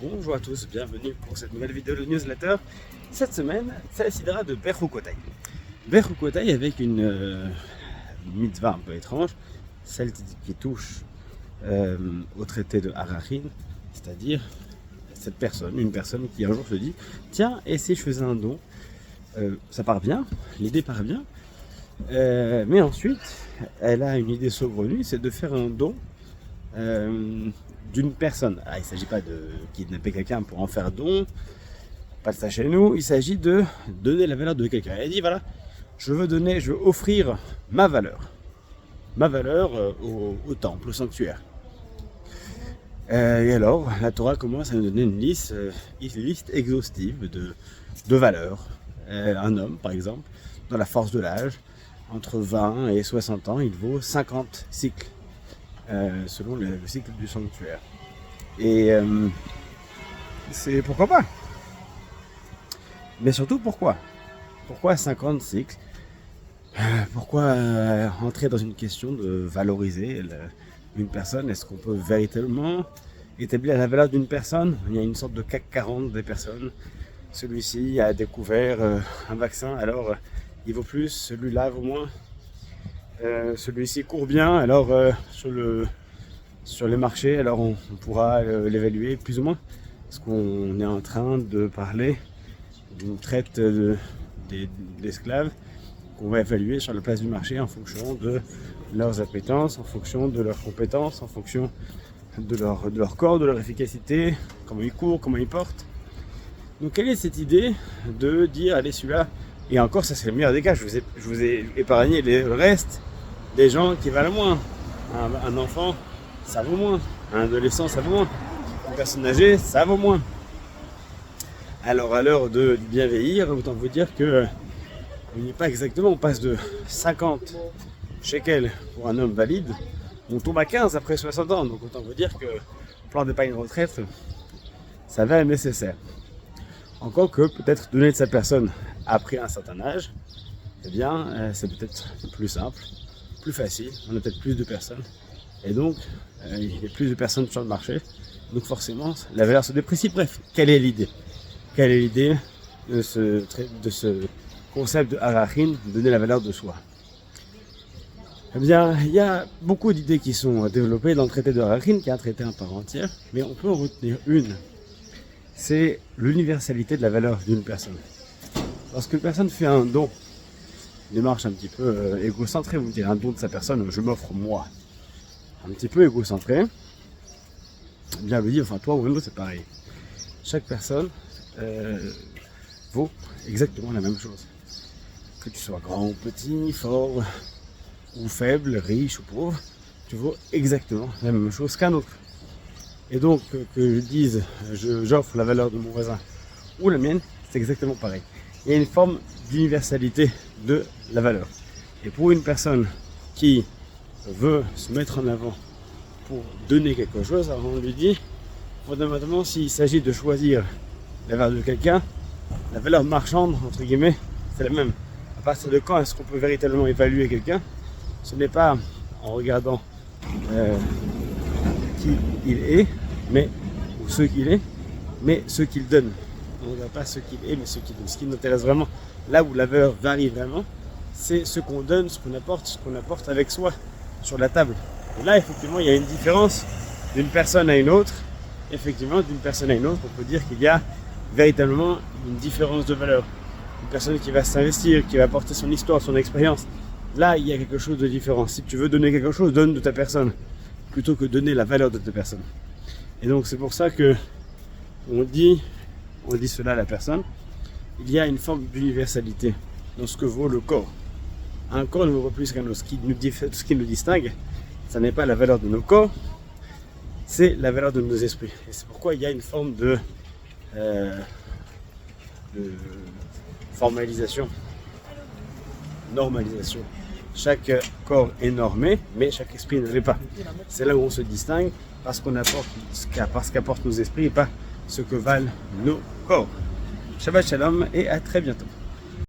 Bonjour à tous, bienvenue pour cette nouvelle vidéo de newsletter. Cette semaine, c'est la sidra de Berhukotai. Berhukotai avec une mitzvah un peu étrange, celle qui touche au traité de Arachin, c'est-à-dire une personne qui un jour se dit tiens, et si je faisais un don, ça part bien, l'idée part bien, mais ensuite elle a une idée saugrenue, c'est de faire un don d'une personne. Alors, il ne s'agit pas de kidnapper quelqu'un pour en faire don, pas de ça chez nous, il s'agit de donner la valeur de quelqu'un. Elle dit voilà, je veux offrir ma valeur au temple, au sanctuaire. Et alors, la Torah commence à nous donner une liste exhaustive de valeurs. Un homme, par exemple, dans la force de l'âge, entre 20 et 60 ans, il vaut 50 cycles, selon le cycle du sanctuaire. Et c'est pourquoi pas. Mais surtout pourquoi. Pourquoi 50 cycles? Pourquoi entrer dans une question de valoriser une personne? Est-ce qu'on peut véritablement établir la valeur d'une personne? Il y a une sorte de CAC 40 des personnes. Celui-ci a découvert un vaccin, alors il vaut plus, celui-là vaut moins. Celui-ci court bien, alors sur les marchés, alors on pourra l'évaluer plus ou moins. Parce qu'on est en train de parler d'une traite d'esclaves qu'on va évaluer sur la place du marché en fonction de leurs appétences, en fonction de leurs compétences, en fonction de leur corps, de leur efficacité, comment ils courent, comment ils portent. Donc quelle est cette idée de dire allez celui-là, et encore ça c'est le meilleur des cas, je vous ai épargné le reste des gens qui valent moins. Un enfant, ça vaut moins. Un adolescent, ça vaut moins. Une personne âgée, ça vaut moins. Alors à l'heure du bien vieillir, autant vous dire que on n'y est pas exactement, on passe de 50 shekels pour un homme valide, on tombe à 15 après 60 ans. Donc autant vous dire que le plan d'épargne retraite, ça va être nécessaire. Encore que peut-être donner de sa personne après un certain âge, eh bien c'est peut-être plus simple, plus facile, on a peut-être plus de personnes. Et donc, il y a plus de personnes sur le marché. Donc forcément, la valeur se déprécie. Bref, quelle est l'idée? Quelle est l'idée de ce concept de Arachin, de donner la valeur de soi? Eh bien, il y a beaucoup d'idées qui sont développées dans le traité de Arachin, qui est un traité à part entière, mais on peut en retenir une. C'est l'universalité de la valeur d'une personne. Lorsqu'une personne fait un don, une démarche un petit peu égocentrée, vous me direz un don de sa personne, je m'offre moi. Un petit peu égocentré, bien lui dire, enfin toi ou un autre c'est pareil. Chaque personne vaut exactement la même chose. Que tu sois grand ou petit, fort ou faible, riche ou pauvre, tu vaux exactement la même chose qu'un autre. Et donc que je dise j'offre la valeur de mon voisin ou la mienne, c'est exactement pareil. Il y a une forme d'universalité de la valeur. Et pour une personne qui veut se mettre en avant pour donner quelque chose, alors on lui dit fondamentalement s'il s'agit de choisir la valeur de quelqu'un, la valeur marchande entre guillemets c'est la même. À partir de quand est-ce qu'on peut véritablement évaluer quelqu'un? Ce n'est pas en regardant qui il est, ou ce qu'il est, mais ce qu'il donne. On ne regarde pas ce qu'il est, mais ce qu'il donne. Ce qui nous intéresse vraiment, là où la valeur varie vraiment, c'est ce qu'on donne, ce qu'on apporte avec soi sur la table. Et là, effectivement, il y a une différence d'une personne à une autre. Effectivement, d'une personne à une autre, on peut dire qu'il y a véritablement une différence de valeur. Une personne qui va s'investir, qui va apporter son histoire, son expérience. Là, il y a quelque chose de différent. Si tu veux donner quelque chose, donne de ta personne, plutôt que donner la valeur de ta personne. Et donc, c'est pour ça que on dit cela à la personne. Il y a une forme d'universalité dans ce que vaut le corps. Un corps ne vaut pas plus qu'un autre. Ce qui nous distingue, ça n'est pas la valeur de nos corps, c'est la valeur de nos esprits. Et c'est pourquoi il y a une forme de formalisation, normalisation. Chaque corps est normé, mais chaque esprit ne l'est pas. C'est là où on se distingue, parce qu'apportent nos esprits et pas ce que valent nos corps. Shabbat Shalom et à très bientôt.